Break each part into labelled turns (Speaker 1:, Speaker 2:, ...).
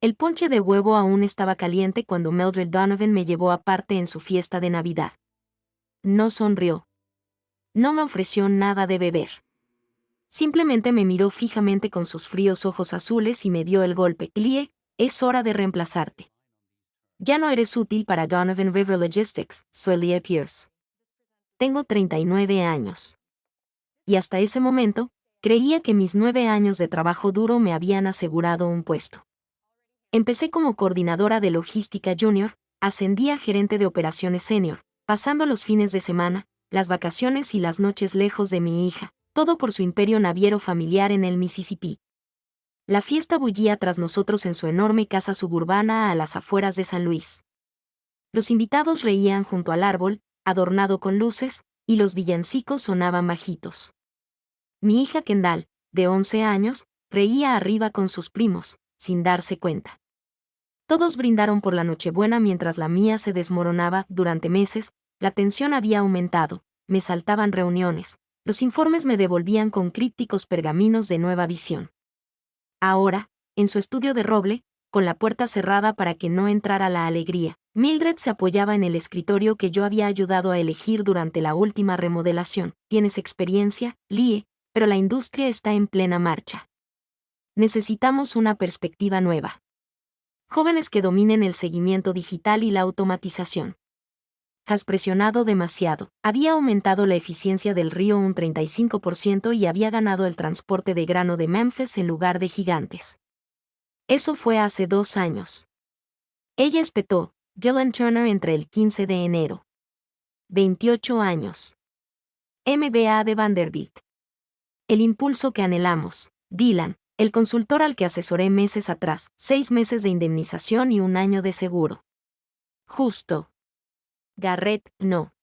Speaker 1: El ponche de huevo aún estaba caliente cuando Mildred Donovan me llevó aparte en su fiesta de Navidad. No sonrió. No me ofreció nada de beber. Simplemente me miró fijamente con sus fríos ojos azules y me dio el golpe. Lie, es hora de reemplazarte. Ya no eres útil para Donovan River Logistics, soy Lie Pierce. Tengo 39 años. Y hasta ese momento, creía que mis 9 años de trabajo duro me habían asegurado un puesto. Empecé como coordinadora de logística junior, ascendí a gerente de operaciones senior, pasando los fines de semana, las vacaciones y las noches lejos de mi hija, todo por su imperio naviero familiar en el Mississippi. La fiesta bullía tras nosotros en su enorme casa suburbana a las afueras de San Luis. Los invitados reían junto al árbol, adornado con luces, y los villancicos sonaban bajitos. Mi hija Kendall, de 11 años, reía arriba con sus primos, sin darse cuenta. Todos brindaron por la Nochebuena mientras la mía se desmoronaba. Durante meses, la tensión había aumentado, me saltaban reuniones, los informes me devolvían con crípticos pergaminos de nueva visión. Ahora, en su estudio de roble, con la puerta cerrada para que no entrara la alegría, Mildred se apoyaba en el escritorio que yo había ayudado a elegir durante la última remodelación. Tienes experiencia, Lie, pero la industria está en plena marcha. Necesitamos una perspectiva nueva. Jóvenes que dominen el seguimiento digital y la automatización. Has presionado demasiado. Había aumentado la eficiencia del río un 35% y había ganado el transporte de grano de Memphis en lugar de Gigantes. Eso fue hace 2 años. Ella espetó, Dylan Turner entre el 15 de enero. 28 años. MBA de Vanderbilt. El impulso que anhelamos, Dylan. El consultor al que asesoré meses atrás, 6 meses de indemnización y 1 año de seguro. Justo. Garrett, no.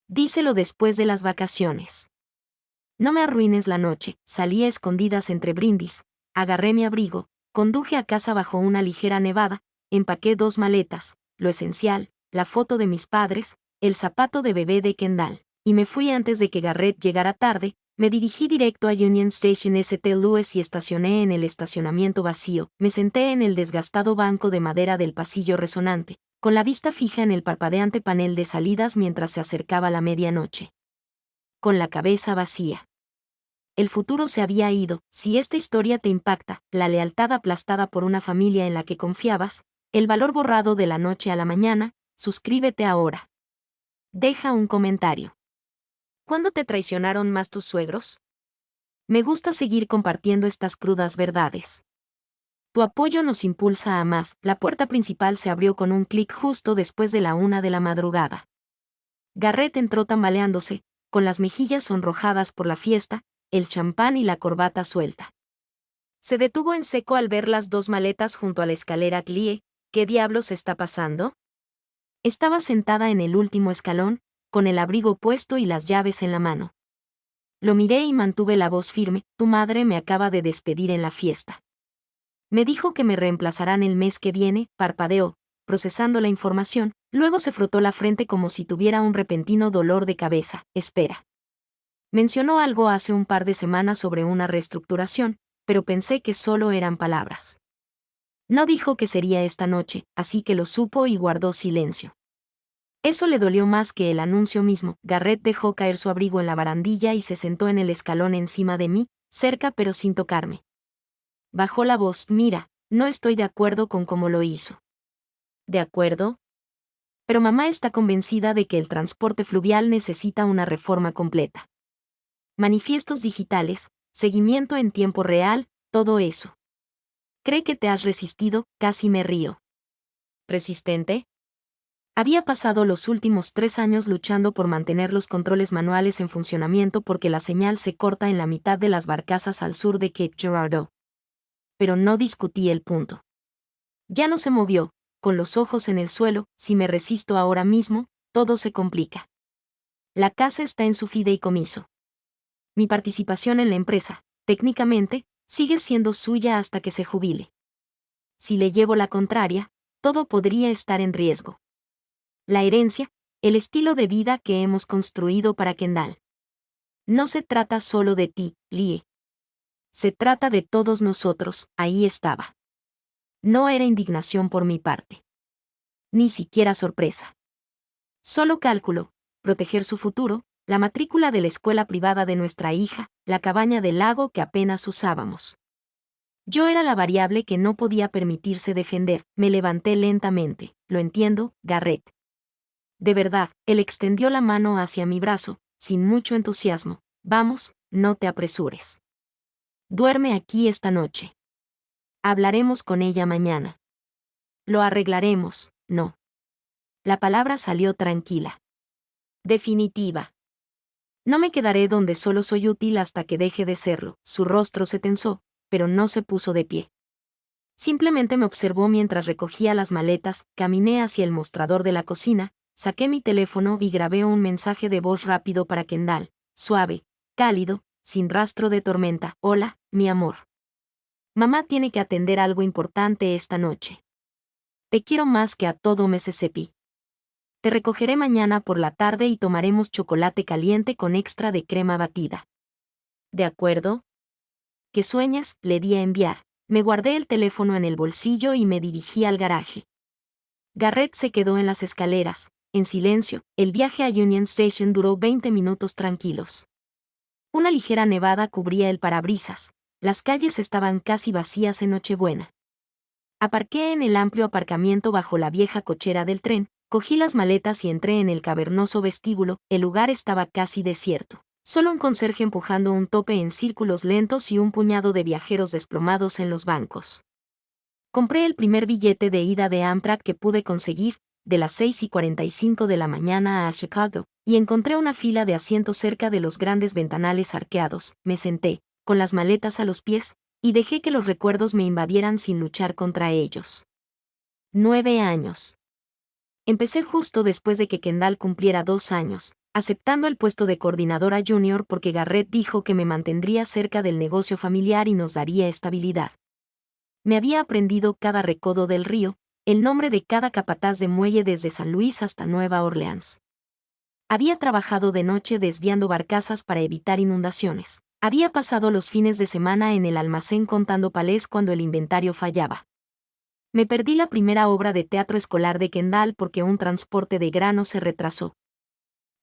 Speaker 1: Díselo después de las vacaciones. No me arruines la noche. Salí a escondidas entre brindis, agarré mi abrigo, conduje a casa bajo una ligera nevada, empaqué 2 maletas, lo esencial, la foto de mis padres, el zapato de bebé de Kendall, y me fui antes de que Garrett llegara tarde. Me dirigí directo a Union Station St. Louis y estacioné en el estacionamiento vacío. Me senté en el desgastado banco de madera del pasillo resonante, con la vista fija en el parpadeante panel de salidas mientras se acercaba la medianoche. Con la cabeza vacía. El futuro se había ido. Si esta historia te impacta, la lealtad aplastada por una familia en la que confiabas, el valor borrado de la noche a la mañana, suscríbete ahora. Deja un comentario. ¿Cuándo te traicionaron más tus suegros? Me gusta seguir compartiendo estas crudas verdades. Tu apoyo nos impulsa a más. La puerta principal se abrió con un clic justo después de la 1 de la madrugada. Garrett entró tambaleándose, con las mejillas sonrojadas por la fiesta, el champán y la corbata suelta. Se detuvo en seco al ver las 2 maletas junto a la escalera. Lie, ¿qué diablos está pasando? Estaba sentada en el último escalón, con el abrigo puesto y las llaves en la mano. Lo miré y mantuve la voz firme. Tu madre me acaba de despedir en la fiesta. Me dijo que me reemplazarán el mes que viene. Parpadeó, procesando la información, luego se frotó la frente como si tuviera un repentino dolor de cabeza. Espera. Mencionó algo hace un par de semanas sobre una reestructuración, pero pensé que solo eran palabras. No dijo que sería esta noche, así que lo supo y guardó silencio. Eso le dolió más que el anuncio mismo. Garrett dejó caer su abrigo en la barandilla y se sentó en el escalón encima de mí, cerca pero sin tocarme. Bajó la voz. Mira, no estoy de acuerdo con cómo lo hizo. ¿De acuerdo? Pero mamá está convencida de que el transporte fluvial necesita una reforma completa. Manifiestos digitales, seguimiento en tiempo real, todo eso. ¿Cree que te has resistido? Casi me río. ¿Resistente? Había pasado los últimos 3 años luchando por mantener los controles manuales en funcionamiento porque la señal se corta en la mitad de las barcazas al sur de Cape Girardeau. Pero no discutí el punto. Ya no se movió, con los ojos en el suelo. Si me resisto ahora mismo, todo se complica. La casa está en su fideicomiso. Mi participación en la empresa, técnicamente, sigue siendo suya hasta que se jubile. Si le llevo la contraria, todo podría estar en riesgo. La herencia, el estilo de vida que hemos construido para Kendall. No se trata solo de ti, Lie. Se trata de todos nosotros. Ahí estaba. No era indignación por mi parte. Ni siquiera sorpresa. Solo cálculo, proteger su futuro, la matrícula de la escuela privada de nuestra hija, la cabaña del lago que apenas usábamos. Yo era la variable que no podía permitirse defender. Me levanté lentamente. Lo entiendo, Garrett. De verdad, él extendió la mano hacia mi brazo, sin mucho entusiasmo. Vamos, no te apresures. Duerme aquí esta noche. Hablaremos con ella mañana. Lo arreglaremos, no. La palabra salió tranquila. Definitiva. No me quedaré donde solo soy útil hasta que deje de serlo. Su rostro se tensó, pero no se puso de pie. Simplemente me observó mientras recogía las maletas, caminé hacia el mostrador de la cocina, saqué mi teléfono y grabé un mensaje de voz rápido para Kendall, suave, cálido, sin rastro de tormenta. Hola, mi amor. Mamá tiene que atender algo importante esta noche. Te quiero más que a todo Mississippi. Te recogeré mañana por la tarde y tomaremos chocolate caliente con extra de crema batida. ¿De acuerdo? ¿Qué sueñas? Le di a enviar. Me guardé el teléfono en el bolsillo y me dirigí al garaje. Garrett se quedó en las escaleras, en silencio. El viaje a Union Station duró 20 minutos tranquilos. Una ligera nevada cubría el parabrisas. Las calles estaban casi vacías en Nochebuena. Aparqué en el amplio aparcamiento bajo la vieja cochera del tren, cogí las maletas y entré en el cavernoso vestíbulo. El lugar estaba casi desierto. Solo un conserje empujando un tope en círculos lentos y un puñado de viajeros desplomados en los bancos. Compré el primer billete de ida de Amtrak que pude conseguir, de las 6:45 de la mañana a Chicago, y encontré una fila de asientos cerca de los grandes ventanales arqueados. Me senté, con las maletas a los pies, y dejé que los recuerdos me invadieran sin luchar contra ellos. 9 años. Empecé justo después de que Kendall cumpliera 2 años, aceptando el puesto de coordinadora junior porque Garrett dijo que me mantendría cerca del negocio familiar y nos daría estabilidad. Me había aprendido cada recodo del río, el nombre de cada capataz de muelle desde San Luis hasta Nueva Orleans. Había trabajado de noche desviando barcazas para evitar inundaciones. Había pasado los fines de semana en el almacén contando palés cuando el inventario fallaba. Me perdí la primera obra de teatro escolar de Kendall porque un transporte de grano se retrasó.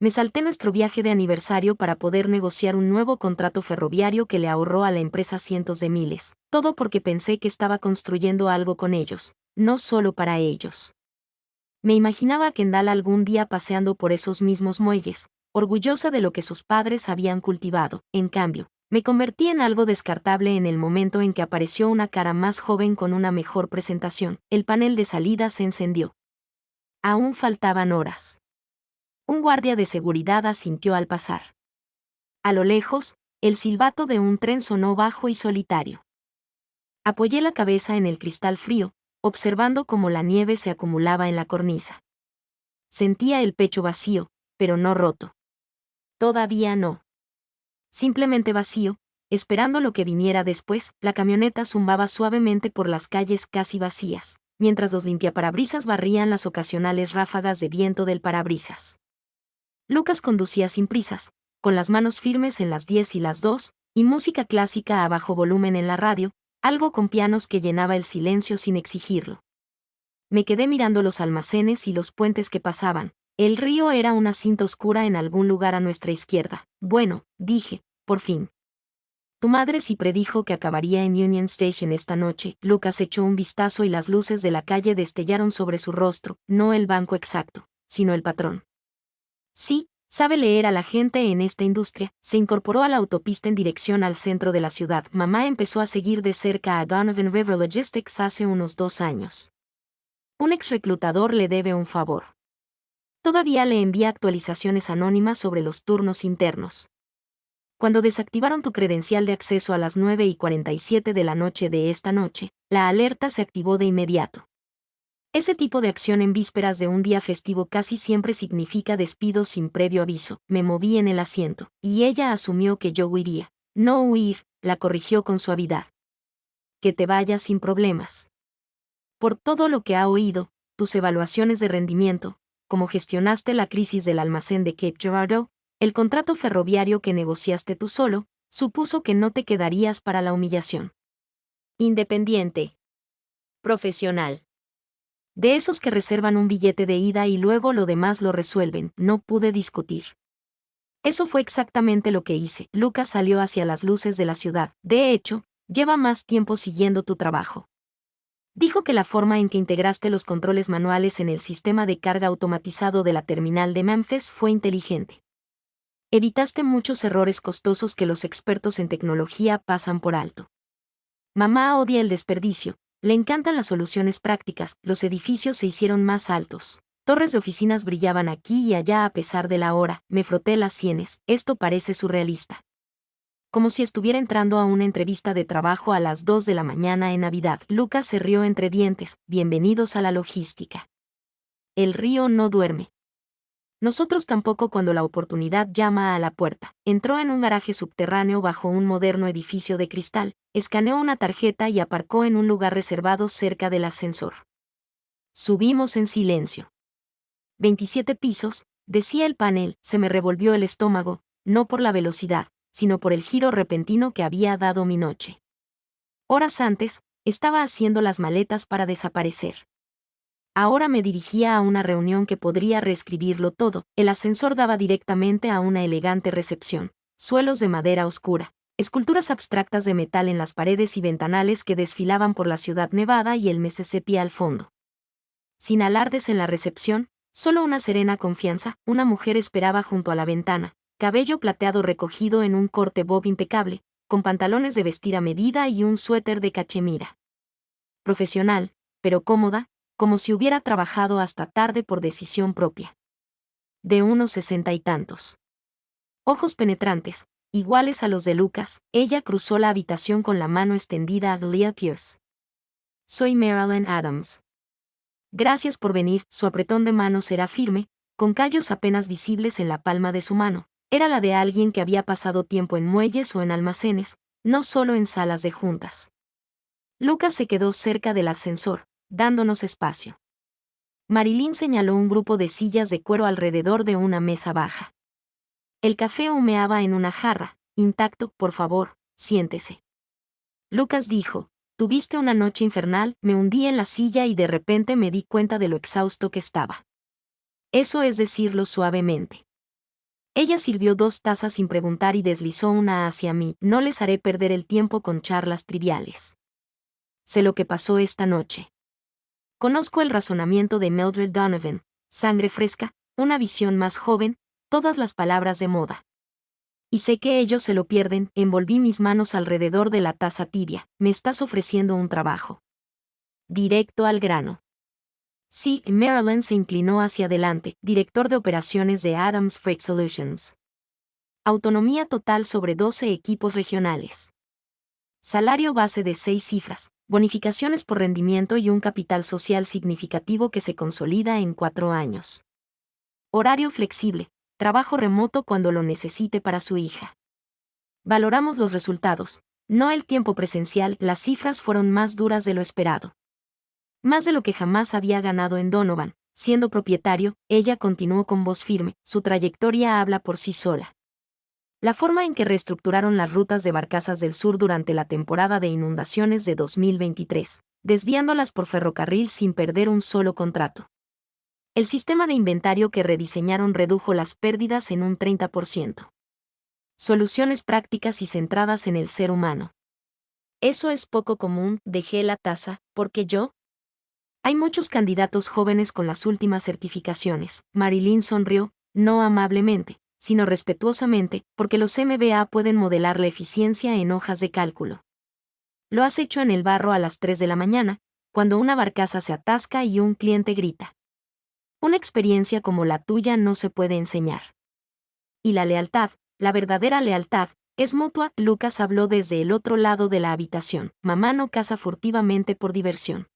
Speaker 1: Me salté nuestro viaje de aniversario para poder negociar un nuevo contrato ferroviario que le ahorró a la empresa cientos de miles. Todo porque pensé que estaba construyendo algo con ellos, no solo para ellos. Me imaginaba a Kendall algún día paseando por esos mismos muelles, orgullosa de lo que sus padres habían cultivado. En cambio, me convertí en algo descartable en el momento en que apareció una cara más joven con una mejor presentación. El panel de salida se encendió. Aún faltaban horas. Un guardia de seguridad asintió al pasar. A lo lejos, el silbato de un tren sonó bajo y solitario. Apoyé la cabeza en el cristal frío, observando cómo la nieve se acumulaba en la cornisa. Sentía el pecho vacío, pero no roto. Todavía no. Simplemente vacío, esperando lo que viniera después. La camioneta zumbaba suavemente por las calles casi vacías, mientras los limpiaparabrisas barrían las ocasionales ráfagas de viento del parabrisas. Lucas conducía sin prisas, con las manos firmes en las 10 y las 2, y música clásica a bajo volumen en la radio, algo con pianos que llenaba el silencio sin exigirlo. Me quedé mirando los almacenes y los puentes que pasaban. El río era una cinta oscura en algún lugar a nuestra izquierda. Bueno, dije, por fin. Tu madre sí predijo que acabaría en Union Station esta noche. Lucas echó un vistazo y las luces de la calle destellaron sobre su rostro, no el banco exacto, sino el patrón. Sí, sabe leer a la gente en esta industria. Se incorporó a la autopista en dirección al centro de la ciudad. Mamá empezó a seguir de cerca a Donovan River Logistics hace unos 2 años. Un ex reclutador le debe un favor. Todavía le envía actualizaciones anónimas sobre los turnos internos. Cuando desactivaron tu credencial de acceso a las 9:47 de la noche de esta noche, la alerta se activó de inmediato. Ese tipo de acción en vísperas de un día festivo casi siempre significa despido sin previo aviso. Me moví en el asiento, y ella asumió que yo huiría. No huir, la corrigió con suavidad. Que te vayas sin problemas. Por todo lo que ha oído, tus evaluaciones de rendimiento, cómo gestionaste la crisis del almacén de Cape Girardeau, el contrato ferroviario que negociaste tú solo, supuso que no te quedarías para la humillación. Independiente. Profesional. De esos que reservan un billete de ida y luego lo demás lo resuelven, no pude discutir. Eso fue exactamente lo que hice. Lucas salió hacia las luces de la ciudad. De hecho, lleva más tiempo siguiendo tu trabajo. Dijo que la forma en que integraste los controles manuales en el sistema de carga automatizado de la terminal de Memphis fue inteligente. Evitaste muchos errores costosos que los expertos en tecnología pasan por alto. Mamá odia el desperdicio, le encantan las soluciones prácticas, los edificios se hicieron más altos. Torres de oficinas brillaban aquí y allá a pesar de la hora, me froté las sienes, esto parece surrealista. Como si estuviera entrando a una entrevista de trabajo a las 2 de la mañana en Navidad. Lucas se rió entre dientes, bienvenidos a la logística. El río no duerme. Nosotros tampoco cuando la oportunidad llama a la puerta. Entró en un garaje subterráneo bajo un moderno edificio de cristal, escaneó una tarjeta y aparcó en un lugar reservado cerca del ascensor. Subimos en silencio. 27 pisos, decía el panel, se me revolvió el estómago, no por la velocidad, sino por el giro repentino que había dado mi noche. Horas antes, estaba haciendo las maletas para desaparecer. Ahora me dirigía a una reunión que podría reescribirlo todo. El ascensor daba directamente a una elegante recepción, suelos de madera oscura, esculturas abstractas de metal en las paredes y ventanales que desfilaban por la ciudad nevada y el Mississippi al fondo. Sin alardes en la recepción, solo una serena confianza, una mujer esperaba junto a la ventana, cabello plateado recogido en un corte bob impecable, con pantalones de vestir a medida y un suéter de cachemira. Profesional, pero cómoda, como si hubiera trabajado hasta tarde por decisión propia. De unos 60 y tantos. Ojos penetrantes, iguales a los de Lucas, ella cruzó la habitación con la mano extendida a Leah Pierce. Soy Marilyn Adams. Gracias por venir, su apretón de manos era firme, con callos apenas visibles en la palma de su mano. Era la de alguien que había pasado tiempo en muelles o en almacenes, no solo en salas de juntas. Lucas se quedó cerca del ascensor, dándonos espacio. Marilyn señaló un grupo de sillas de cuero alrededor de una mesa baja. El café humeaba en una jarra. Intacto, por favor, siéntese. Lucas dijo, tuviste una noche infernal, me hundí en la silla y de repente me di cuenta de lo exhausto que estaba. Eso es decirlo suavemente. Ella sirvió 2 tazas sin preguntar y deslizó una hacia mí. No les haré perder el tiempo con charlas triviales. Sé lo que pasó esta noche. Conozco el razonamiento de Mildred Donovan, sangre fresca, una visión más joven, todas las palabras de moda. Y sé que ellos se lo pierden. Envolví mis manos alrededor de la taza tibia. Me estás ofreciendo un trabajo. Directo al grano. Sí, Marilyn se inclinó hacia adelante, director de operaciones de Adams Freight Solutions. Autonomía total sobre 12 equipos regionales. Salario base de 6 cifras, bonificaciones por rendimiento y un capital social significativo que se consolida en 4 años. Horario flexible, trabajo remoto cuando lo necesite para su hija. Valoramos los resultados, no el tiempo presencial. Las cifras fueron más duras de lo esperado. Más de lo que jamás había ganado en Donovan. Siendo propietario, ella continuó con voz firme, su trayectoria habla por sí sola. La forma en que reestructuraron las rutas de barcazas del sur durante la temporada de inundaciones de 2023, desviándolas por ferrocarril sin perder un solo contrato. El sistema de inventario que rediseñaron redujo las pérdidas en un 30%. Soluciones prácticas y centradas en el ser humano. Eso es poco común. Dejé la taza, porque yo. Hay muchos candidatos jóvenes con las últimas certificaciones. Marilyn sonrió, no amablemente, sino respetuosamente, porque los MBA pueden modelar la eficiencia en hojas de cálculo. Lo has hecho en el barro a las 3 de la mañana, cuando una barcaza se atasca y un cliente grita. Una experiencia como la tuya no se puede enseñar. Y la lealtad, la verdadera lealtad, es mutua. Lucas habló desde el otro lado de la habitación. Mamá no caza furtivamente por diversión.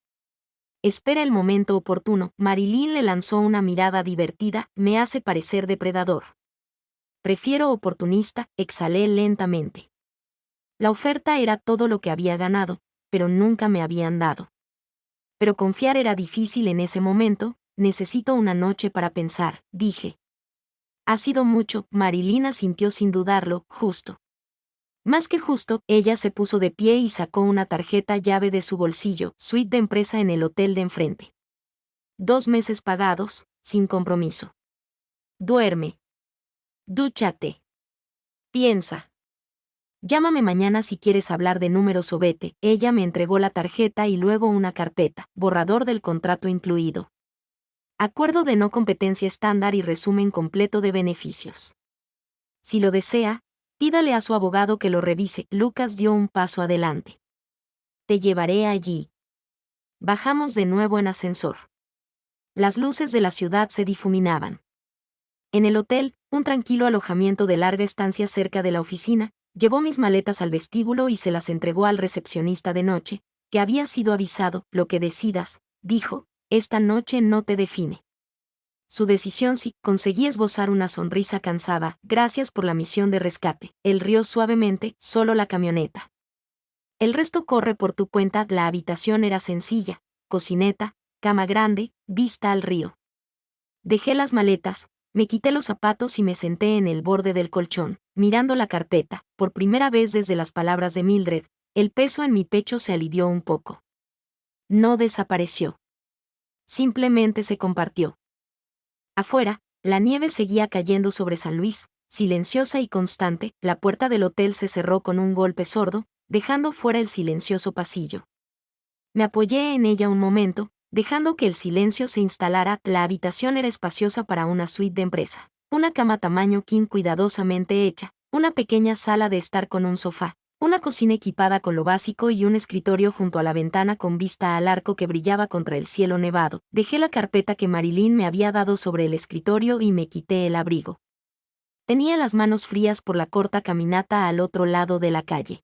Speaker 1: Espera el momento oportuno. Marilyn le lanzó una mirada divertida. Me hace parecer depredador. Prefiero oportunista, exhalé lentamente. La oferta era todo lo que había ganado, pero nunca me habían dado. Pero confiar era difícil en ese momento. Necesito una noche para pensar, dije. Ha sido mucho. Marilyn asintió sin dudarlo, justo. Más que justo, ella se puso de pie y sacó una tarjeta llave de su bolsillo, suite de empresa en el hotel de enfrente. 2 meses pagados, sin compromiso. Duerme. Dúchate. Piensa. Llámame mañana si quieres hablar de números o vete. Ella me entregó la tarjeta y luego una carpeta, borrador del contrato incluido. Acuerdo de no competencia estándar y resumen completo de beneficios. Si lo desea, pídale a su abogado que lo revise. Lucas dio un paso adelante. Te llevaré allí. Bajamos de nuevo en ascensor. Las luces de la ciudad se difuminaban. En el hotel, un tranquilo alojamiento de larga estancia cerca de la oficina, llevó mis maletas al vestíbulo y se las entregó al recepcionista de noche, que había sido avisado. Lo que decidas, dijo, esta noche no te define. Su decisión sí, conseguí esbozar una sonrisa cansada. Gracias por la misión de rescate. Él rió suavemente, solo la camioneta. El resto corre por tu cuenta. La habitación era sencilla, cocineta, cama grande, vista al río. Dejé las maletas, me quité los zapatos y me senté en el borde del colchón, mirando la carpeta. Por primera vez desde las palabras de Mildred, el peso en mi pecho se alivió un poco. No desapareció. Simplemente se compartió. Afuera, la nieve seguía cayendo sobre San Luis, silenciosa y constante. La puerta del hotel se cerró con un golpe sordo, dejando fuera el silencioso pasillo. Me apoyé en ella un momento, dejando que el silencio se instalara. La habitación era espaciosa para una suite de empresa. Una cama tamaño king cuidadosamente hecha, una pequeña sala de estar con un sofá, una cocina equipada con lo básico y un escritorio junto a la ventana con vista al arco que brillaba contra el cielo nevado. Dejé la carpeta que Marilyn me había dado sobre el escritorio y me quité el abrigo. Tenía las manos frías por la corta caminata al otro lado de la calle.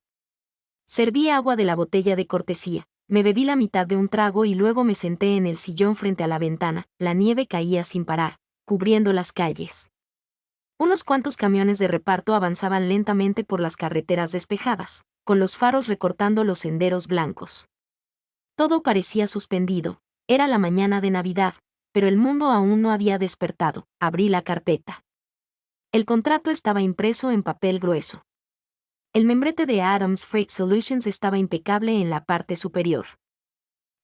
Speaker 1: Serví agua de la botella de cortesía. Me bebí la mitad de un trago y luego me senté en el sillón frente a la ventana. La nieve caía sin parar, cubriendo las calles. Unos cuantos camiones de reparto avanzaban lentamente por las carreteras despejadas, con los faros recortando los senderos blancos. Todo parecía suspendido. Era la mañana de Navidad, pero el mundo aún no había despertado. Abrí la carpeta. El contrato estaba impreso en papel grueso. El membrete de Adams Freight Solutions estaba impecable en la parte superior.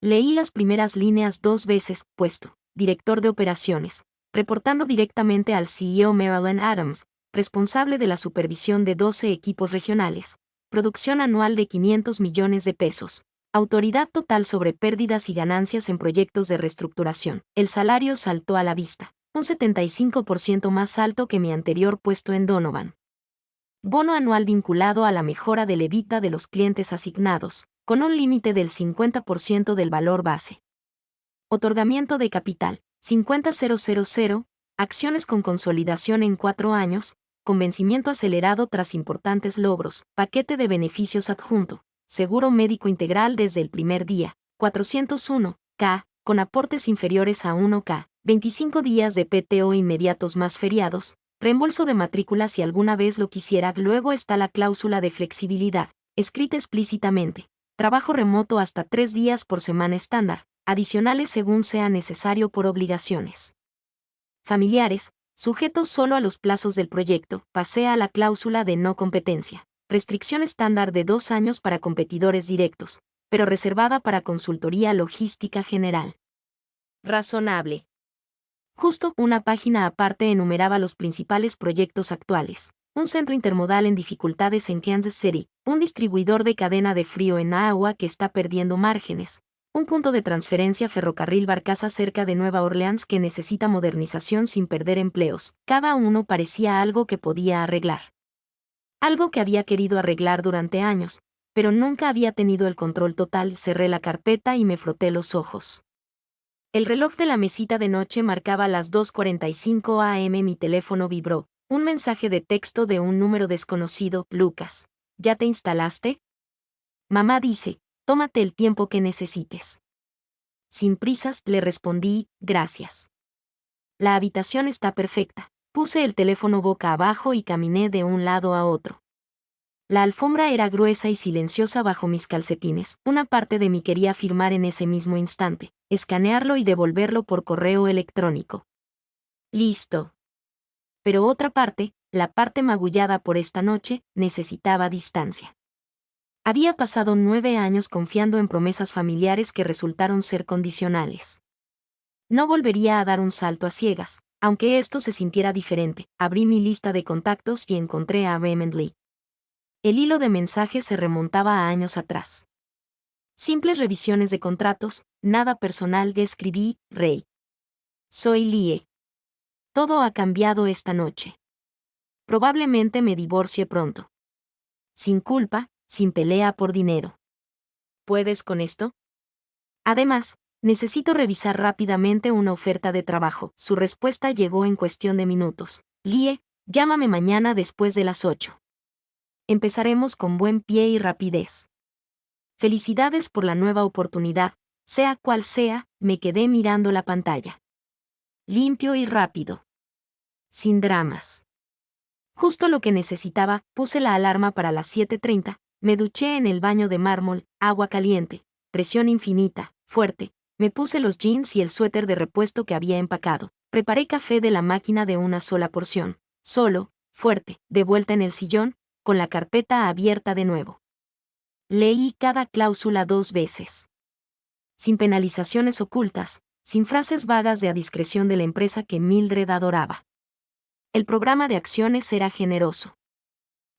Speaker 1: Leí las primeras líneas 2 veces. Puesto, director de operaciones, reportando directamente al CEO Marilyn Adams, responsable de la supervisión de 12 equipos regionales, producción anual de 500 millones de pesos, autoridad total sobre pérdidas y ganancias en proyectos de reestructuración. El salario saltó a la vista, un 75% más alto que mi anterior puesto en Donovan. Bono anual vinculado a la mejora del EBITDA de los clientes asignados, con un límite del 50% del valor base. Otorgamiento de capital, 50,000, acciones con consolidación en 4 años, con vencimiento acelerado tras importantes logros, paquete de beneficios adjunto, seguro médico integral desde el primer día, 401k, con aportes inferiores a 1k, 25 días de PTO inmediatos más feriados, reembolso de matrícula si alguna vez lo quisiera. Luego está la cláusula de flexibilidad, escrita explícitamente. Trabajo remoto hasta 3 días por semana estándar, adicionales según sea necesario por obligaciones familiares, sujetos solo a los plazos del proyecto. Pasé a la cláusula de no competencia. Restricción estándar de 2 años para competidores directos, pero reservada para consultoría logística general. Razonable. Justo una página aparte enumeraba los principales proyectos actuales. Un centro intermodal en dificultades en Kansas City, un distribuidor de cadena de frío en Iowa que está perdiendo márgenes, un punto de transferencia ferrocarril barcaza cerca de Nueva Orleans que necesita modernización sin perder empleos. Cada uno parecía algo que podía arreglar. Algo que había querido arreglar durante años, pero nunca había tenido el control total. Cerré la carpeta y me froté los ojos. El reloj de la mesita de noche marcaba las 2:45 a.m. Mi teléfono vibró. Un mensaje de texto de un número desconocido. Lucas, ¿ya te instalaste? Mamá dice, tómate el tiempo que necesites. Sin prisas, le respondí, gracias. La habitación está perfecta. Puse el teléfono boca abajo y caminé de un lado a otro. La alfombra era gruesa y silenciosa bajo mis calcetines. Una parte de mí quería firmar en ese mismo instante, escanearlo y devolverlo por correo electrónico. Listo. Pero otra parte, la parte magullada por esta noche, necesitaba distancia. Había pasado 9 años confiando en promesas familiares que resultaron ser condicionales. No volvería a dar un salto a ciegas, aunque esto se sintiera diferente. Abrí mi lista de contactos y encontré a Raymond Lee. El hilo de mensajes se remontaba a años atrás. Simples revisiones de contratos, nada personal. Escribí, Ray. Soy Lee. Todo ha cambiado esta noche. Probablemente me divorcie pronto. Sin culpa, sin pelea por dinero. ¿Puedes con esto? Además, necesito revisar rápidamente una oferta de trabajo. Su respuesta llegó en cuestión de minutos. Lee, llámame mañana después de las 8. Empezaremos con buen pie y rapidez. Felicidades por la nueva oportunidad, sea cual sea. Me quedé mirando la pantalla. Limpio y rápido. Sin dramas. Justo lo que necesitaba. Puse la alarma para las 7:30, me duché en el baño de mármol, agua caliente, presión infinita, fuerte, me puse los jeans y el suéter de repuesto que había empacado, preparé café de la máquina de una sola porción, solo, fuerte, de vuelta en el sillón, con la carpeta abierta de nuevo. Leí cada cláusula 2 veces. Sin penalizaciones ocultas, sin frases vagas de a discreción de la empresa que Mildred adoraba. El programa de acciones era generoso.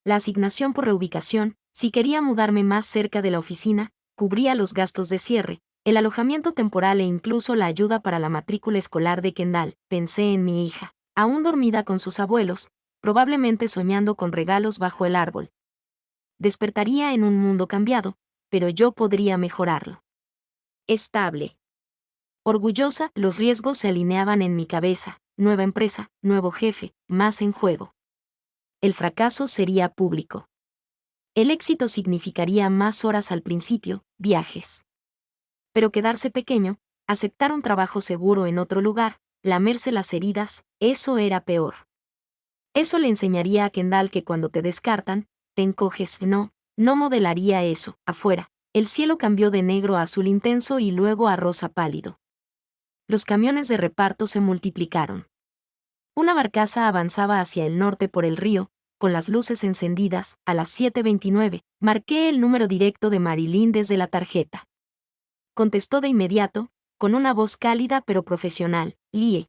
Speaker 1: La asignación por reubicación, si quería mudarme más cerca de la oficina, cubría los gastos de cierre, el alojamiento temporal e incluso la ayuda para la matrícula escolar de Kendall. Pensé en mi hija, aún dormida con sus abuelos, probablemente soñando con regalos bajo el árbol. Despertaría en un mundo cambiado, pero yo podría mejorarlo. Estable. Orgullosa, los riesgos se alineaban en mi cabeza, nueva empresa, nuevo jefe, más en juego. El fracaso sería público. El éxito significaría más horas al principio, viajes. Pero quedarse pequeño, aceptar un trabajo seguro en otro lugar, lamerse las heridas, eso era peor. Eso le enseñaría a Kendall que cuando te descartan, te encoges. No modelaría eso. Afuera, el cielo cambió de negro a azul intenso y luego a rosa pálido. Los camiones de reparto se multiplicaron. Una barcaza avanzaba hacia el norte por el río, con las luces encendidas. A las 7:29, marqué el número directo de Marilyn desde la tarjeta. Contestó de inmediato, con una voz cálida pero profesional. Lee.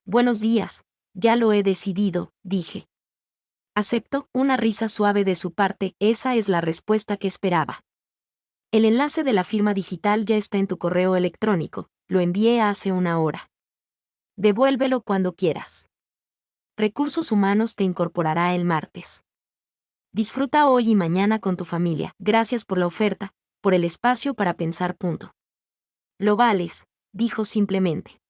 Speaker 1: Buenos días, ya lo he decidido, dije. Acepto. Una risa suave de su parte. Esa es la respuesta que esperaba. El enlace de la firma digital ya está en tu correo electrónico, lo envié hace una hora. Devuélvelo cuando quieras. Recursos Humanos te incorporará el martes. Disfruta hoy y mañana con tu familia. Gracias por la oferta, por el espacio para pensar. Lo vales, dijo simplemente.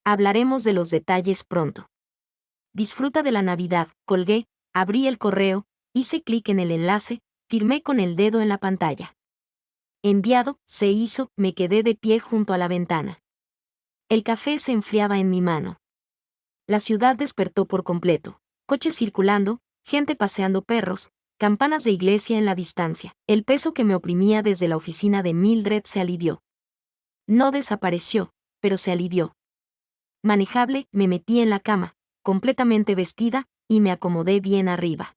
Speaker 1: Hablaremos de los detalles pronto. Disfruta de la Navidad. Colgué, abrí el correo, hice clic en el enlace, firmé con el dedo en la pantalla. Enviado, se hizo. Me quedé de pie junto a la ventana. El café se enfriaba en mi mano. La ciudad despertó por completo. Coches circulando, gente paseando perros, campanas de iglesia en la distancia. El peso que me oprimía desde la oficina de Mildred se alivió. No desapareció, pero se alivió. Manejable, me metí en la cama, completamente vestida, y me acomodé bien arriba.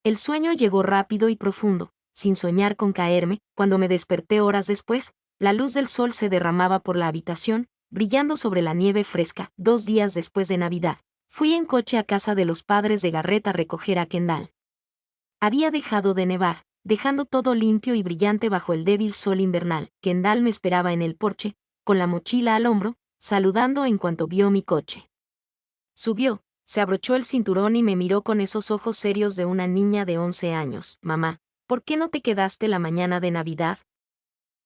Speaker 1: El sueño llegó rápido y profundo, sin soñar con caerme. Cuando me desperté horas después, la luz del sol se derramaba por la habitación, brillando sobre la nieve fresca. 2 días después de Navidad, fui en coche a casa de los padres de Garrett a recoger a Kendall. Había dejado de nevar, dejando todo limpio y brillante bajo el débil sol invernal. Kendall me esperaba en el porche, con la mochila al hombro, saludando en cuanto vio mi coche. Subió, se abrochó el cinturón y me miró con esos ojos serios de una niña de 11 años. Mamá, ¿por qué no te quedaste la mañana de Navidad?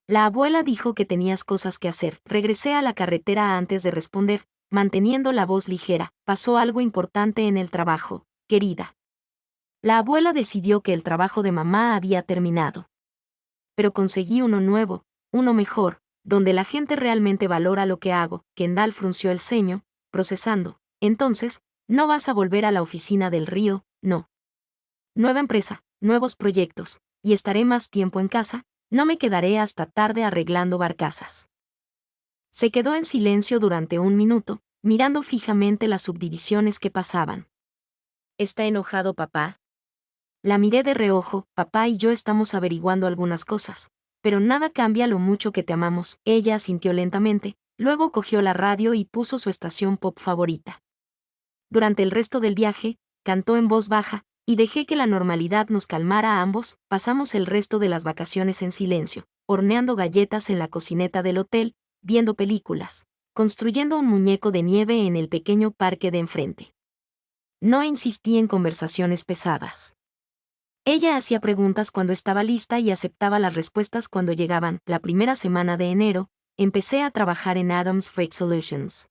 Speaker 1: La abuela dijo que tenías cosas que hacer. Regresé a la carretera antes de responder, manteniendo la voz ligera. Pasó algo importante en el trabajo, querida. La abuela decidió que el trabajo de mamá había terminado. Pero conseguí uno nuevo, uno mejor, donde la gente realmente valora lo que hago. Kendall frunció el ceño, procesando. Entonces, no vas a volver a la oficina del río, no. Nueva empresa, nuevos proyectos, y estaré más tiempo en casa. No me quedaré hasta tarde arreglando barcazas. Se quedó en silencio durante un minuto, mirando fijamente las subdivisiones que pasaban. ¿Está enojado papá? La miré de reojo. Papá y yo estamos averiguando algunas cosas. Pero nada cambia lo mucho que te amamos. Ella asintió lentamente, luego cogió la radio y puso su estación pop favorita. Durante el resto del viaje, cantó en voz baja, y dejé que la normalidad nos calmara a ambos. Pasamos el resto de las vacaciones en silencio, horneando galletas en la cocineta del hotel, viendo películas, construyendo un muñeco de nieve en el pequeño parque de enfrente. No insistí en conversaciones pesadas. Ella hacía preguntas cuando estaba lista y aceptaba las respuestas cuando llegaban. La primera semana de enero, empecé a trabajar en Adams Freight Solutions.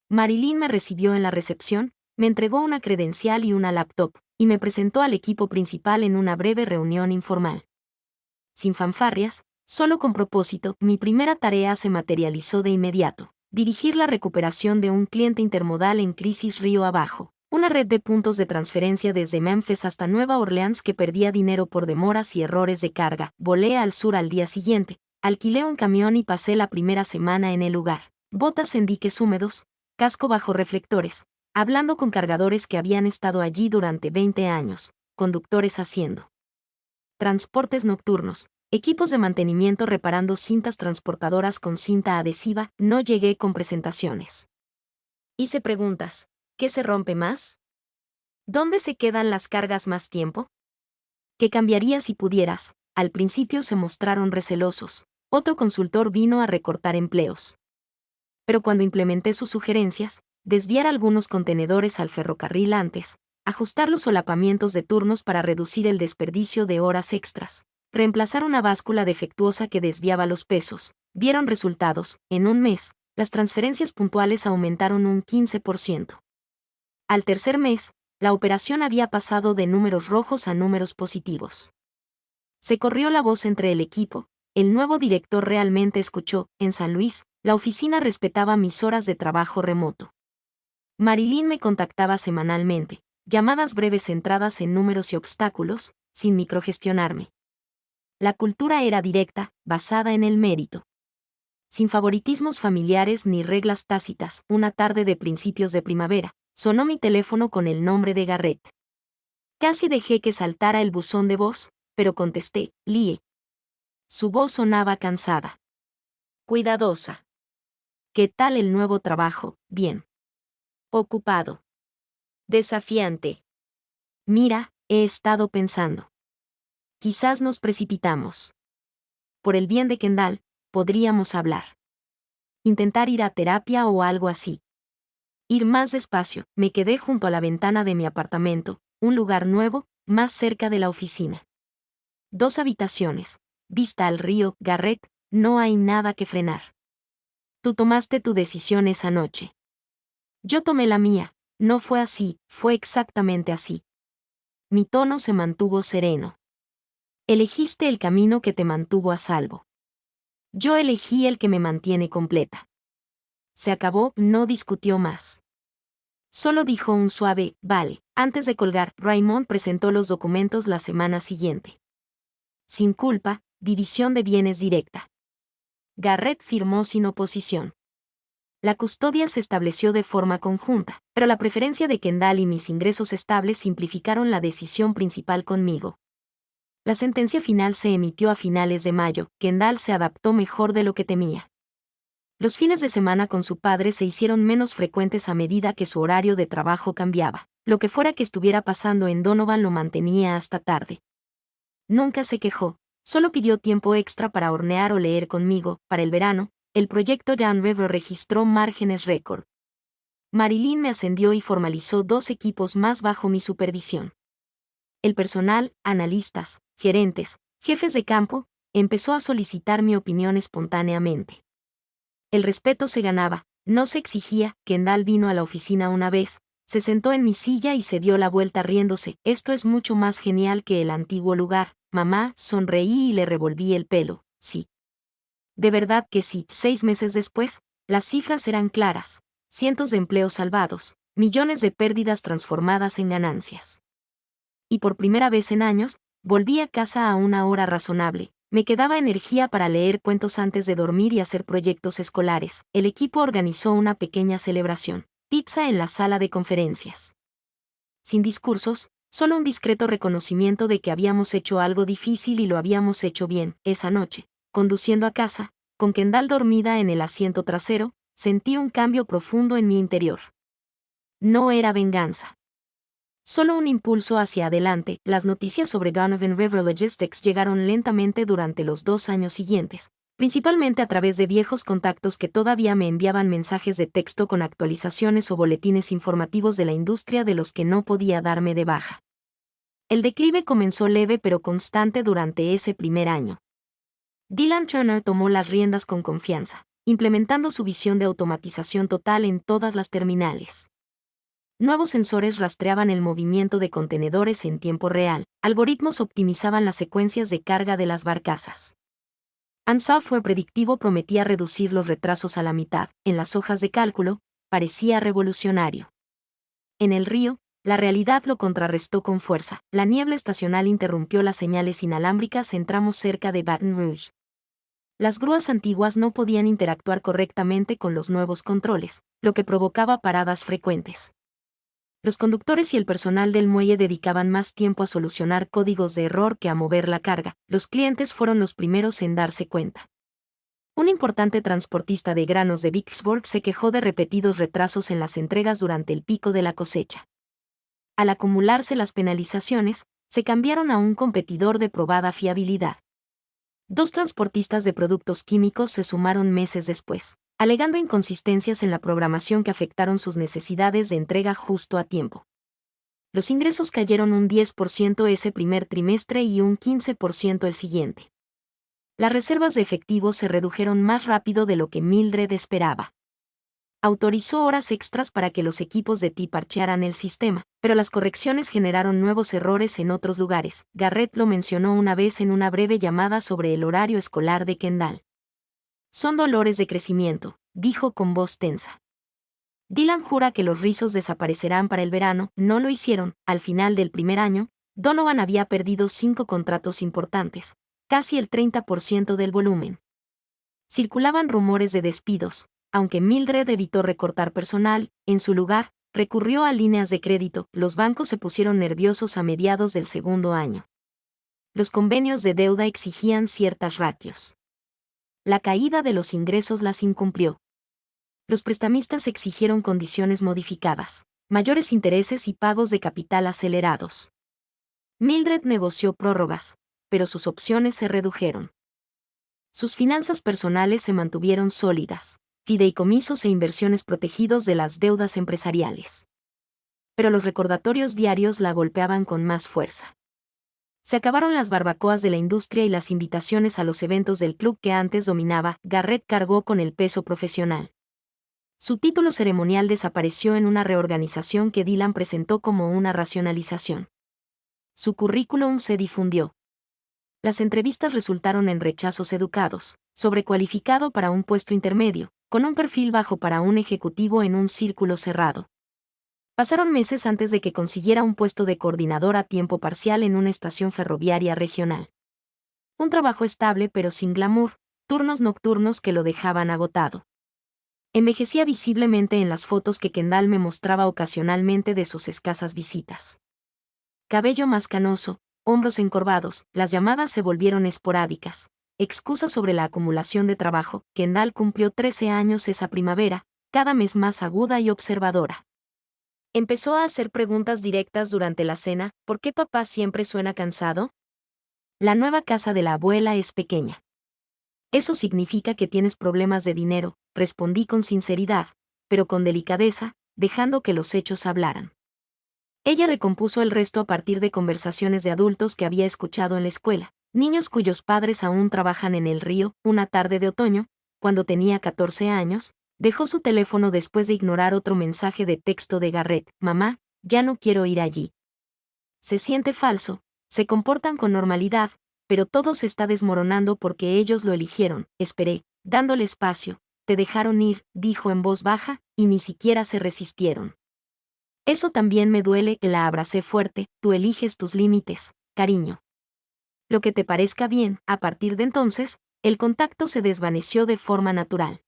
Speaker 1: Marilyn me recibió en la recepción, me entregó una credencial y una laptop, y me presentó al equipo principal en una breve reunión informal. Sin fanfarrias, solo con propósito, mi primera tarea se materializó de inmediato: dirigir la recuperación de un cliente intermodal en crisis río abajo. Una red de puntos de transferencia desde Memphis hasta Nueva Orleans que perdía dinero por demoras y errores de carga. Volé al sur al día siguiente, alquilé un camión y pasé la primera semana en el lugar. Botas en diques húmedos, casco bajo reflectores, hablando con cargadores que habían estado allí durante 20 años, conductores haciendo transportes nocturnos, equipos de mantenimiento reparando cintas transportadoras con cinta adhesiva. No llegué con presentaciones. Hice preguntas. ¿Qué se rompe más? ¿Dónde se quedan las cargas más tiempo? ¿Qué cambiaría si pudieras? Al principio se mostraron recelosos. Otro consultor vino a recortar empleos. Pero cuando implementé sus sugerencias, desviar algunos contenedores al ferrocarril antes, ajustar los solapamientos de turnos para reducir el desperdicio de horas extras, reemplazar una báscula defectuosa que desviaba los pesos, vieron resultados. En un mes, las transferencias puntuales aumentaron un 15%. Al tercer mes, la operación había pasado de números rojos a números positivos. Se corrió la voz entre el equipo. El nuevo director realmente escuchó. En San Luis, la oficina respetaba mis horas de trabajo remoto. Marilyn me contactaba semanalmente, llamadas breves centradas en números y obstáculos, sin microgestionarme. La cultura era directa, basada en el mérito. Sin favoritismos familiares ni reglas tácitas. Una tarde de principios de primavera, sonó mi teléfono con el nombre de Garrett. Casi dejé que saltara el buzón de voz, pero contesté: Lie. Su voz sonaba cansada. Cuidadosa. ¿Qué tal el nuevo trabajo? Bien. Ocupado. Desafiante. Mira, he estado pensando. Quizás nos precipitamos. Por el bien de Kendall, podríamos hablar. Intentar ir a terapia o algo así. Ir más despacio. Me quedé junto a la ventana de mi apartamento, un lugar nuevo, más cerca de la oficina. 2 habitaciones, vista al río. Garrett, no hay nada que frenar. Tú tomaste tu decisión esa noche. Yo tomé la mía. No fue así, fue exactamente así. Mi tono se mantuvo sereno. Elegiste el camino que te mantuvo a salvo. Yo elegí el que me mantiene completa. Se acabó. No discutió más. Solo dijo un suave, vale. Antes de colgar, Raymond presentó los documentos la semana siguiente. Sin culpa, división de bienes directa. Garrett firmó sin oposición. La custodia se estableció de forma conjunta, pero la preferencia de Kendall y mis ingresos estables simplificaron la decisión principal conmigo. La sentencia final se emitió a finales de mayo. Kendall se adaptó mejor de lo que temía. Los fines de semana con su padre se hicieron menos frecuentes a medida que su horario de trabajo cambiaba. Lo que fuera que estuviera pasando en Donovan lo mantenía hasta tarde. Nunca se quejó, solo pidió tiempo extra para hornear o leer conmigo. Para el verano, el proyecto Jan River registró márgenes récord. Marilyn me ascendió y formalizó 2 equipos más bajo mi supervisión. El personal, analistas, gerentes, jefes de campo, empezó a solicitar mi opinión espontáneamente. El respeto se ganaba, no se exigía. Kendall vino a la oficina una vez, se sentó en mi silla y se dio la vuelta riéndose. Esto es mucho más genial que el antiguo lugar, mamá. Sonreí y le revolví el pelo. Sí. De verdad que sí. 6 meses después, las cifras eran claras. Cientos de empleos salvados, millones de pérdidas transformadas en ganancias. Y por primera vez en años, volví a casa a una hora razonable. Me quedaba energía para leer cuentos antes de dormir y hacer proyectos escolares. El equipo organizó una pequeña celebración. Pizza en la sala de conferencias. sin discursos, solo un discreto reconocimiento de que habíamos hecho algo difícil y lo habíamos hecho bien. Esa noche, conduciendo a casa, con Kendall dormida en el asiento trasero, sentí un cambio profundo en mi interior. No era venganza. Solo un impulso hacia adelante. Las noticias sobre Donovan River Logistics llegaron lentamente durante los 2 años siguientes, principalmente a través de viejos contactos que todavía me enviaban mensajes de texto con actualizaciones o boletines informativos de la industria de los que no podía darme de baja. El declive comenzó leve pero constante durante ese primer año. Dylan Turner tomó las riendas con confianza, implementando su visión de automatización total en todas las terminales. Nuevos sensores rastreaban el movimiento de contenedores en tiempo real, algoritmos optimizaban las secuencias de carga de las barcazas. Un software predictivo prometía reducir los retrasos a la mitad. En las hojas de cálculo, parecía revolucionario. En el río, la realidad lo contrarrestó con fuerza. La niebla estacional interrumpió las señales inalámbricas en tramos cerca de Baton Rouge. Las grúas antiguas no podían interactuar correctamente con los nuevos controles, lo que provocaba paradas frecuentes. Los conductores y el personal del muelle dedicaban más tiempo a solucionar códigos de error que a mover la carga. Los clientes fueron los primeros en darse cuenta. Un importante transportista de granos de Vicksburg se quejó de repetidos retrasos en las entregas durante el pico de la cosecha. Al acumularse las penalizaciones, se cambiaron a un competidor de probada fiabilidad. 2 transportistas de productos químicos se sumaron meses después, alegando inconsistencias en la programación que afectaron sus necesidades de entrega justo a tiempo. Los ingresos cayeron un 10% ese primer trimestre y un 15% el siguiente. Las reservas de efectivo se redujeron más rápido de lo que Mildred esperaba. Autorizó horas extras para que los equipos de TI parchearan el sistema, pero las correcciones generaron nuevos errores en otros lugares. Garrett lo mencionó una vez en una breve llamada sobre el horario escolar de Kendall. Son dolores de crecimiento, dijo con voz tensa. Dylan jura que los rizos desaparecerán para el verano. No lo hicieron. Al final del primer año, Donovan había perdido 5 contratos importantes, casi el 30% del volumen. Circulaban rumores de despidos. Aunque Mildred evitó recortar personal, en su lugar, recurrió a líneas de crédito. Los bancos se pusieron nerviosos a mediados del segundo año. Los convenios de deuda exigían ciertas ratios. La caída de los ingresos las incumplió. Los prestamistas exigieron condiciones modificadas, mayores intereses y pagos de capital acelerados. Mildred negoció prórrogas, pero sus opciones se redujeron. Sus finanzas personales se mantuvieron sólidas, fideicomisos e inversiones protegidos de las deudas empresariales. Pero los recordatorios diarios la golpeaban con más fuerza. Se acabaron las barbacoas de la industria y las invitaciones a los eventos del club que antes dominaba. Garrett cargó con el peso profesional. Su título ceremonial desapareció en una reorganización que Dylan presentó como una racionalización. Su currículum se difundió. Las entrevistas resultaron en rechazos educados, sobrecualificado para un puesto intermedio, con un perfil bajo para un ejecutivo en un círculo cerrado. Pasaron meses antes de que consiguiera un puesto de coordinador a tiempo parcial en una estación ferroviaria regional. Un trabajo estable pero sin glamour, turnos nocturnos que lo dejaban agotado. Envejecía visiblemente en las fotos que Kendall me mostraba ocasionalmente de sus escasas visitas. Cabello más canoso, hombros encorvados, las llamadas se volvieron esporádicas. Excusa sobre la acumulación de trabajo. Kendall cumplió 13 años esa primavera, cada mes más aguda y observadora. Empezó a hacer preguntas directas durante la cena. ¿Por qué papá siempre suena cansado? La nueva casa de la abuela es pequeña. Eso significa que tienes problemas de dinero, respondí con sinceridad, pero con delicadeza, dejando que los hechos hablaran. Ella recompuso el resto a partir de conversaciones de adultos que había escuchado en la escuela, niños cuyos padres aún trabajan en el río. Una tarde de otoño, cuando tenía 14 años, dejó su teléfono después de ignorar otro mensaje de texto de Garrett. Mamá, ya no quiero ir allí. Se siente falso, se comportan con normalidad, pero todo se está desmoronando porque ellos lo eligieron. Esperé, dándole espacio. Te dejaron ir, dijo en voz baja, y ni siquiera se resistieron. Eso también me duele. La abracé fuerte. Tú eliges tus límites, cariño. Lo que te parezca bien. A partir de entonces, el contacto se desvaneció de forma natural.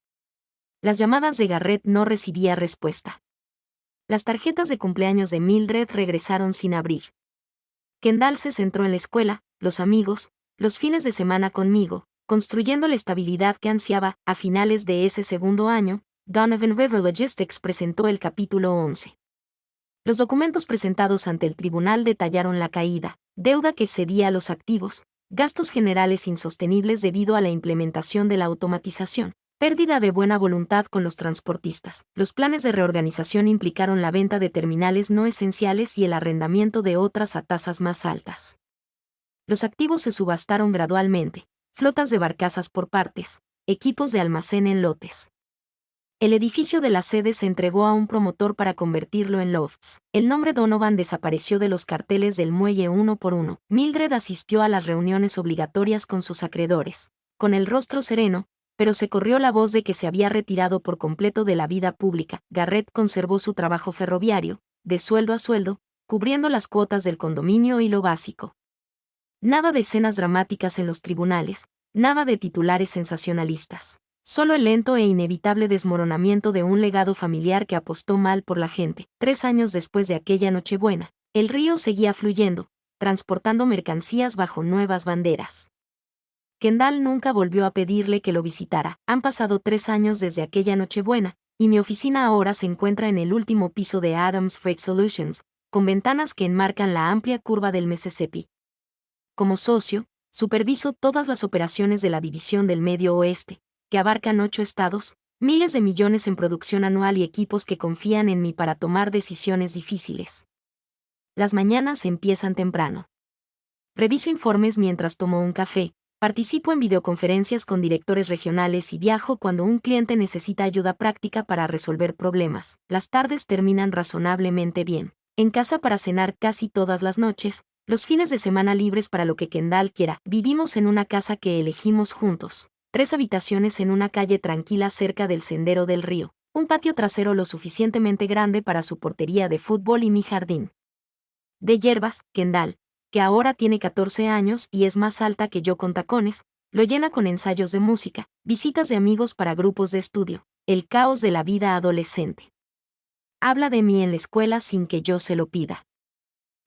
Speaker 1: Las llamadas de Garrett no recibía respuesta. Las tarjetas de cumpleaños de Mildred regresaron sin abrir. Kendall se centró en la escuela, los amigos, los fines de semana conmigo, construyendo la estabilidad que ansiaba. A finales de ese segundo año, Donovan River Logistics presentó el capítulo 11. Los documentos presentados ante el tribunal detallaron la caída, deuda que cedía a los activos, gastos generales insostenibles debido a la implementación de la automatización, pérdida de buena voluntad con los transportistas. Los planes de reorganización implicaron la venta de terminales no esenciales y el arrendamiento de otras a tasas más altas. Los activos se subastaron gradualmente, flotas de barcazas por partes, equipos de almacén en lotes. El edificio de la sede se entregó a un promotor para convertirlo en lofts. El nombre Donovan desapareció de los carteles del muelle uno por uno. Mildred asistió a las reuniones obligatorias con sus acreedores, con el rostro sereno, pero se corrió la voz de que se había retirado por completo de la vida pública. Garrett conservó su trabajo ferroviario, de sueldo a sueldo, cubriendo las cuotas del condominio y lo básico. Nada de escenas dramáticas en los tribunales, nada de titulares sensacionalistas. Solo el lento e inevitable desmoronamiento de un legado familiar que apostó mal por la gente. 3 años después de aquella Nochebuena, el río seguía fluyendo, transportando mercancías bajo nuevas banderas. Kendall nunca volvió a pedirle que lo visitara. Han pasado 3 años desde aquella Nochebuena, y mi oficina ahora se encuentra en el último piso de Adams Freight Solutions, con ventanas que enmarcan la amplia curva del Mississippi. Como socio, superviso todas las operaciones de la División del Medio Oeste, que abarcan 8 estados, miles de millones en producción anual y equipos que confían en mí para tomar decisiones difíciles. Las mañanas empiezan temprano. Reviso informes mientras tomo un café, participo en videoconferencias con directores regionales y viajo cuando un cliente necesita ayuda práctica para resolver problemas. Las tardes terminan razonablemente bien. En casa para cenar casi todas las noches, los fines de semana libres para lo que Kendall quiera. Vivimos en una casa que elegimos juntos. 3 habitaciones en una calle tranquila cerca del sendero del río, un patio trasero lo suficientemente grande para su portería de fútbol y mi jardín. De hierbas, Kendall, que ahora tiene 14 años y es más alta que yo con tacones, lo llena con ensayos de música, visitas de amigos para grupos de estudio, el caos de la vida adolescente. Habla de mí en la escuela sin que yo se lo pida.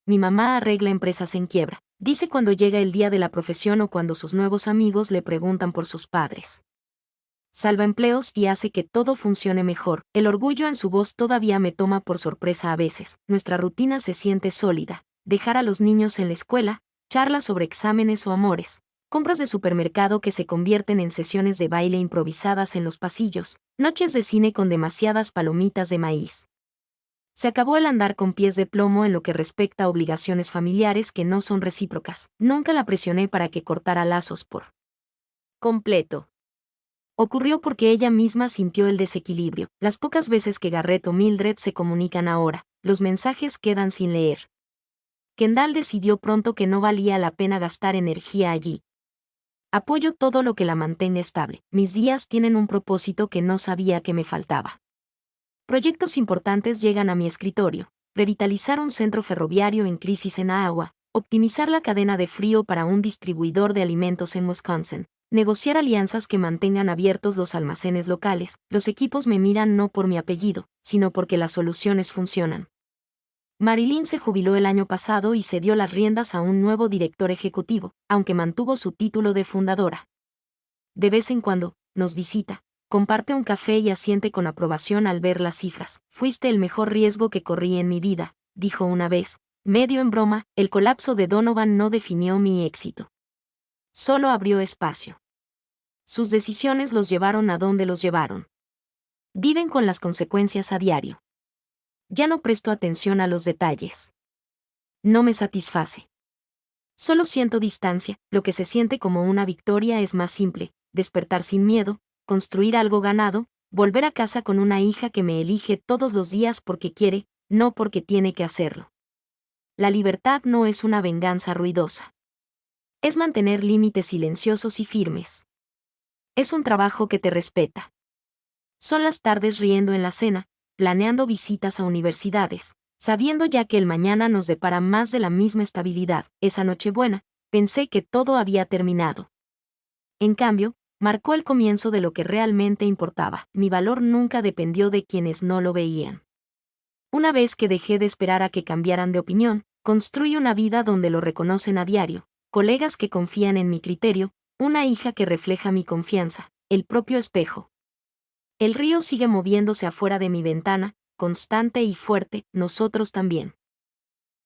Speaker 1: Mi mamá arregla empresas en quiebra. Dice cuando llega el día de la profesión o cuando sus nuevos amigos le preguntan por sus padres. Salva empleos y hace que todo funcione mejor. El orgullo en su voz todavía me toma por sorpresa a veces. Nuestra rutina se siente sólida. Dejar a los niños en la escuela, charlas sobre exámenes o amores, compras de supermercado que se convierten en sesiones de baile improvisadas en los pasillos, noches de cine con demasiadas palomitas de maíz. Se acabó el andar con pies de plomo en lo que respecta a obligaciones familiares que no son recíprocas. Nunca la presioné para que cortara lazos por completo. Ocurrió porque ella misma sintió el desequilibrio. Las pocas veces que Garrett o Mildred se comunican ahora, los mensajes quedan sin leer. Kendall decidió pronto que no valía la pena gastar energía allí. Apoyo todo lo que la mantenga estable. Mis días tienen un propósito que no sabía que me faltaba. Proyectos importantes llegan a mi escritorio: revitalizar un centro ferroviario en crisis en Iowa, optimizar la cadena de frío para un distribuidor de alimentos en Wisconsin, negociar alianzas que mantengan abiertos los almacenes locales. Los equipos me miran no por mi apellido, sino porque las soluciones funcionan. Marilyn se jubiló el año pasado y cedió las riendas a un nuevo director ejecutivo, aunque mantuvo su título de fundadora. De vez en cuando, nos visita, comparte un café y asiente con aprobación al ver las cifras. Fuiste el mejor riesgo que corrí en mi vida, dijo una vez, medio en broma. El colapso de Donovan no definió mi éxito. Solo abrió espacio. Sus decisiones los llevaron a donde los llevaron. Viven con las consecuencias a diario. Ya no presto atención a los detalles. No me satisface. Solo siento distancia. Lo que se siente como una victoria es más simple: despertar sin miedo, construir algo ganado, volver a casa con una hija que me elige todos los días porque quiere, no porque tiene que hacerlo. La libertad no es una venganza ruidosa. Es mantener límites silenciosos y firmes. Es un trabajo que te respeta. Son las tardes riendo en la cena, planeando visitas a universidades, sabiendo ya que el mañana nos depara más de la misma estabilidad. Esa Nochebuena, pensé que todo había terminado. En cambio, marcó el comienzo de lo que realmente importaba. Mi valor nunca dependió de quienes no lo veían. Una vez que dejé de esperar a que cambiaran de opinión, construí una vida donde lo reconocen a diario, colegas que confían en mi criterio, una hija que refleja mi confianza, el propio espejo. El río sigue moviéndose afuera de mi ventana, constante y fuerte, nosotros también.